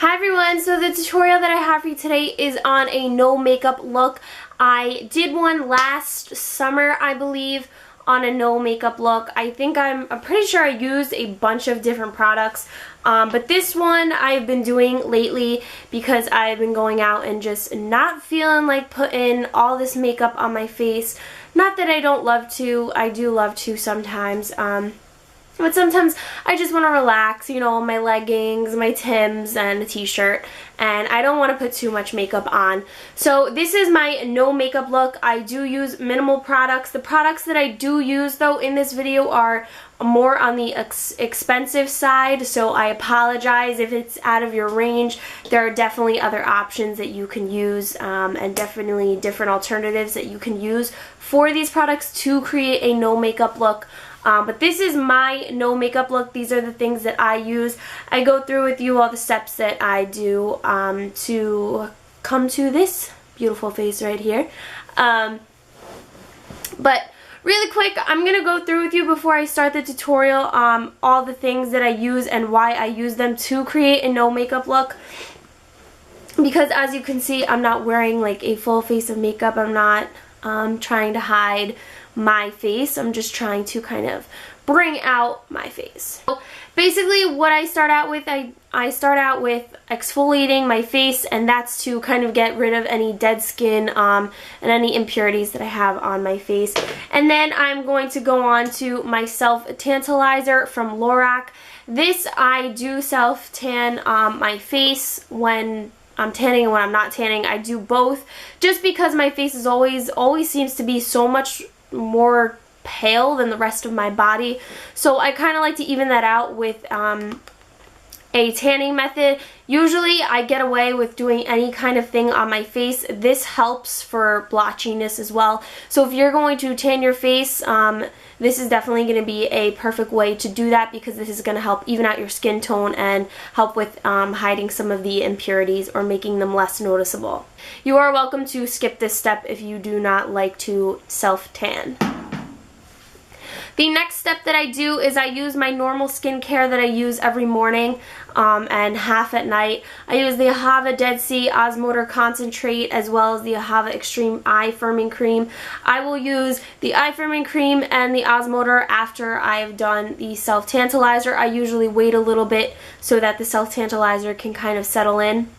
Hi everyone, so the tutorial that I have for you today is on a no makeup look. I did one last summer, I believe, on a no makeup look. I'm pretty sure I used a bunch of different products, but this one I've been doing lately because I've been going out and just not feeling like putting all this makeup on my face. Not that I don't love to, I do love to sometimes, but sometimes I just want to relax, you know, my leggings, my Timbs, and a t-shirt, and I don't want to put too much makeup on. So this is my no makeup look. I do use minimal products. The products that I do use, though, in this video are more on the expensive side, so I apologize if it's out of your range. There are definitely other options that you can use, and definitely different alternatives that you can use for these products to create a no makeup look. But this is my no makeup look. These are the things that I use. I go through with you all the steps that I do to come to this beautiful face right here. But really quick, I'm going to go through with you before I start the tutorial all the things that I use and why I use them to create a no makeup look. Because as you can see, I'm not wearing like a full face of makeup. I'm not trying to hide my face. I'm just trying to kind of bring out my face. So basically what I start out with, I start out with exfoliating my face, and that's to kind of get rid of any dead skin and any impurities that I have on my face. And then I'm going to go on to my self tantalizer from Lorac. This I do self tan my face when I'm tanning and when I'm not tanning. I do both just because my face is always seems to be so much more pale than the rest of my body, so I kind of like to even that out with a tanning method. Usually I get away with doing any kind of thing on my face. This helps for blotchiness as well, so if you're going to tan your face, this is definitely going to be a perfect way to do that, because this is going to help even out your skin tone and help with hiding some of the impurities or making them less noticeable. You are welcome to skip this step if you do not like to self-tan. The next step that I do is I use my normal skincare that I use every morning and half at night. I use the Ahava Dead Sea Osmoter Concentrate as well as the Ahava Extreme Eye Firming Cream. I will use the eye firming cream and the Osmoter after I've done the self-tantalizer. I usually wait a little bit so that the self-tantalizer can kind of settle in.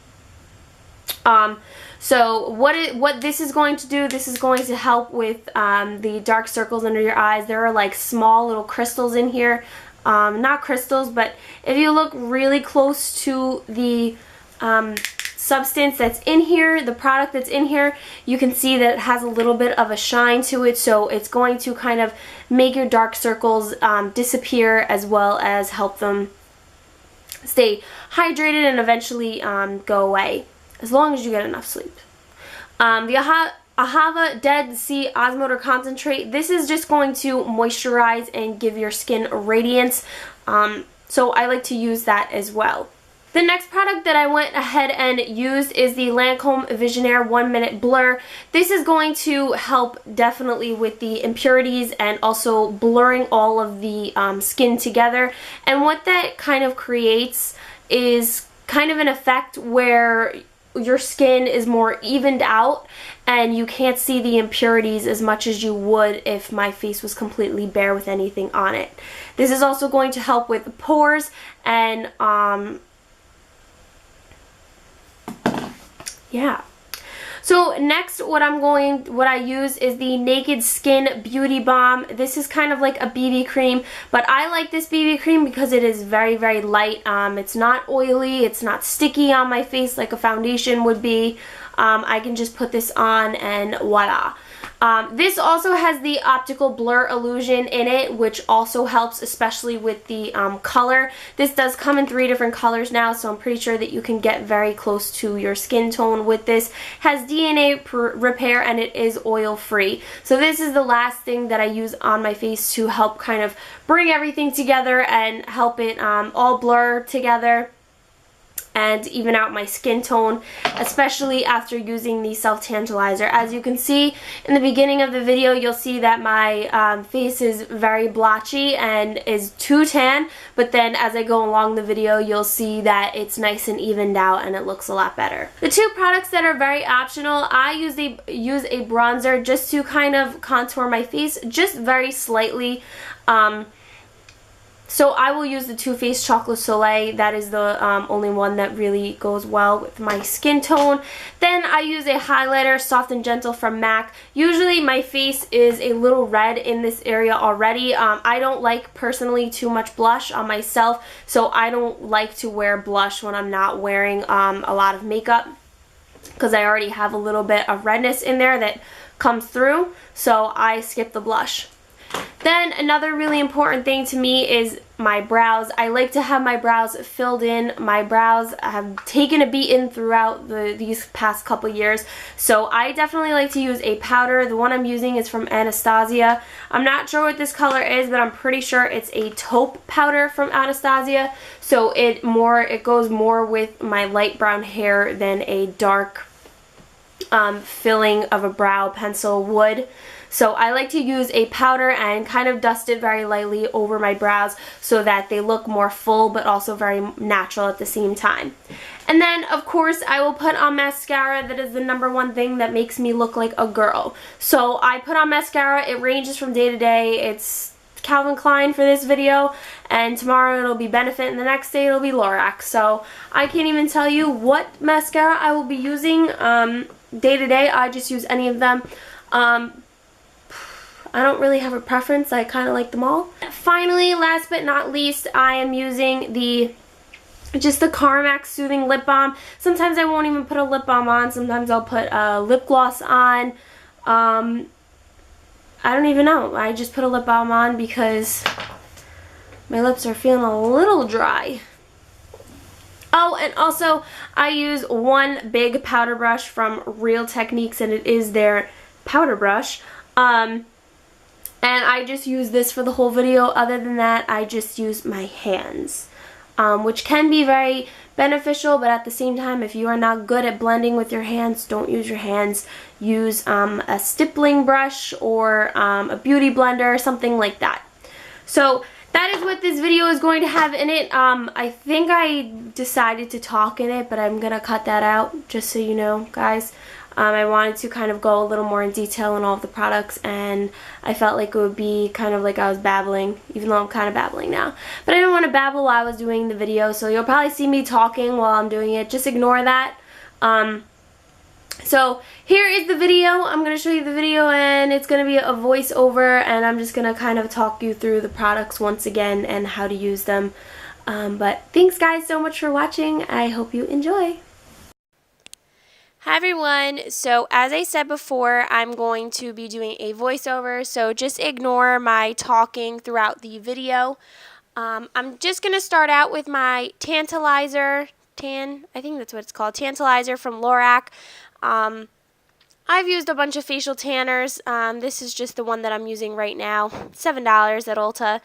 So what this is going to do, this is going to help with the dark circles under your eyes. There are like small little crystals in here. Not crystals, but if you look really close to the substance that's in here, the product that's in here, you can see that it has a little bit of a shine to it, so it's going to kind of make your dark circles disappear, as well as help them stay hydrated and eventually go away, as long as you get enough sleep. The Ahava Dead Sea Osmoter Concentrate, this is just going to moisturize and give your skin radiance, so I like to use that as well. The next product that I went ahead and used is the Lancome Visionaire 1 Minute Blur. This is going to help definitely with the impurities and also blurring all of the skin together. And what that kind of creates is kind of an effect where your skin is more evened out and you can't see the impurities as much as you would if my face was completely bare with anything on it. This is also going to help with pores and yeah. So next what I use is the Naked Skin Beauty Balm. This is kind of like a BB cream, but I like this BB cream because it is very, very light. It's not oily, it's not sticky on my face like a foundation would be. I can just put this on and voila. This also has the optical blur illusion in it, which also helps, especially with the color. This does come in 3 different colors now, so I'm pretty sure that you can get very close to your skin tone with this. It has DNA repair and it is oil free. So this is the last thing that I use on my face to help kind of bring everything together and help it all blur together. and even out my skin tone, especially after using the self-tantalizer. As you can see in the beginning of the video, you'll see that my face is very blotchy and is too tan, but then as I go along the video, you'll see that it's nice and evened out and it looks a lot better. The two products that are very optional, I use a bronzer just to kind of contour my face, just very slightly. So I will use the Too Faced Chocolate Soleil. That is the only one that really goes well with my skin tone. Then I use a highlighter, Soft and Gentle from MAC. Usually my face is a little red in this area already. I don't like personally too much blush on myself, so I don't like to wear blush when I'm not wearing a lot of makeup, because I already have a little bit of redness in there that comes through, so I skip the blush. Then another really important thing to me is my brows. I like to have my brows filled in. My brows have taken a beating throughout these past couple years, so I definitely like to use a powder. The one I'm using is from Anastasia. I'm not sure what this color is, but I'm pretty sure it's a taupe powder from Anastasia, so it goes more with my light brown hair than a dark filling of a brow pencil would. So I like to use a powder and kind of dust it very lightly over my brows so that they look more full but also very natural at the same time. And then, of course, I will put on mascara. That is the #1 thing that makes me look like a girl. So I put on mascara. It ranges from day to day. It's Calvin Klein for this video, and tomorrow it'll be Benefit, and the next day it'll be Lorac. So I can't even tell you what mascara I will be using day to day. I just use any of them. I don't really have a preference. I kind of like them all. Finally, last but not least, I am using just the Carmax Soothing Lip Balm. Sometimes I won't even put a lip balm on. Sometimes I'll put a lip gloss on. I don't even know. I just put a lip balm on because my lips are feeling a little dry. Oh, and also I use one big powder brush from Real Techniques, and it is their powder brush. And I just use this for the whole video. Other than that, I just use my hands, which can be very beneficial, but at the same time, if you are not good at blending with your hands, don't use your hands. Use a stippling brush or a beauty blender, something like that. So that is what this video is going to have in it. I think I decided to talk in it, but I'm going to cut that out, just so you know, guys. I wanted to kind of go a little more in detail on all of the products, and I felt like it would be kind of like I was babbling, even though I'm kind of babbling now. But I didn't want to babble while I was doing the video, so you'll probably see me talking while I'm doing it. Just ignore that. So here is the video. I'm going to show you the video, and it's going to be a voiceover, and I'm just going to kind of talk you through the products once again and how to use them. But thanks guys so much for watching. I hope you enjoy. Hi everyone, so as I said before, I'm going to be doing a voiceover, so just ignore my talking throughout the video. I'm just going to start out with my Tantalizer, I think that's what it's called, Tantalizer from Lorac. I've used a bunch of facial tanners. This is just the one that I'm using right now, $7 at Ulta.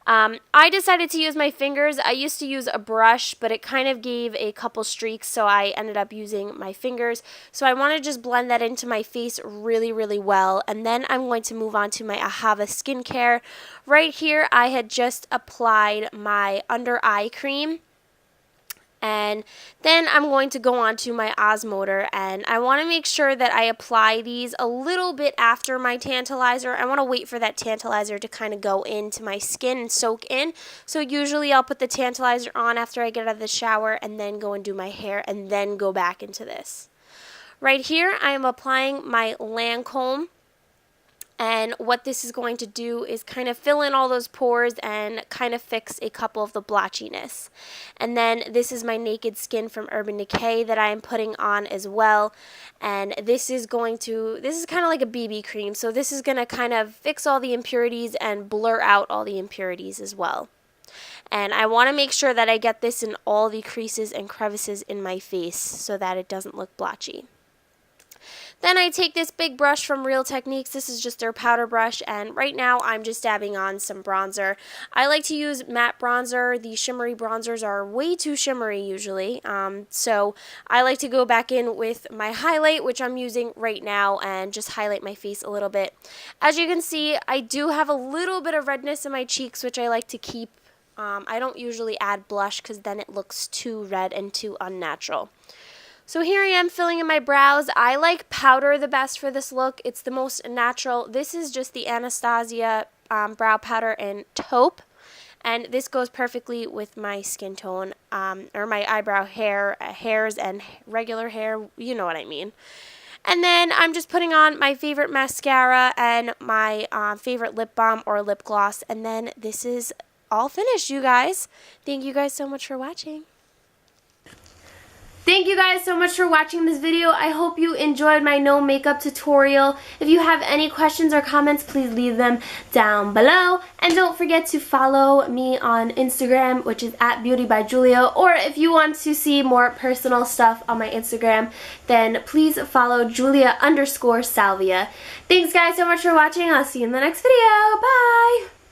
I decided to use my fingers. I used to use a brush, but it kind of gave a couple streaks, so I ended up using my fingers. So I want to just blend that into my face really, really well, and then I'm going to move on to my Ahava skincare. Right here, I had just applied my under eye cream, and then I'm going to go on to my Osmotor, and I want to make sure that I apply these a little bit after my Tantalizer. I want to wait for that Tantalizer to kind of go into my skin and soak in. So usually I'll put the Tantalizer on after I get out of the shower and then go and do my hair and then go back into this. Right here I am applying my Lancome. And what this is going to do is kind of fill in all those pores and kind of fix a couple of the blotchiness. And then this is my Naked Skin from Urban Decay that I am putting on as well. And this is kind of like a BB cream. So this is going to kind of fix all the impurities and blur out all the impurities as well. And I want to make sure that I get this in all the creases and crevices in my face so that it doesn't look blotchy. Then I take this big brush from Real Techniques. This is just their powder brush, and right now I'm just dabbing on some bronzer. I like to use matte bronzer. The shimmery bronzers are way too shimmery usually, so I like to go back in with my highlight, which I'm using right now, and just highlight my face a little bit. As you can see, I do have a little bit of redness in my cheeks, which I like to keep. I don't usually add blush because then it looks too red and too unnatural. So here I am filling in my brows. I like powder the best for this look. It's the most natural. This is just the Anastasia brow powder in taupe. And this goes perfectly with my skin tone, or my eyebrow hairs and regular hair. You know what I mean. And then I'm just putting on my favorite mascara and my favorite lip balm or lip gloss. And then this is all finished, you guys. Thank you guys so much for watching. Thank you guys so much for watching this video. I hope you enjoyed my no makeup tutorial. If you have any questions or comments, please leave them down below. And don't forget to follow me on Instagram, which is @beautybyjulia. Or if you want to see more personal stuff on my Instagram, then please follow Julia_Salvia. Thanks guys so much for watching. I'll see you in the next video. Bye!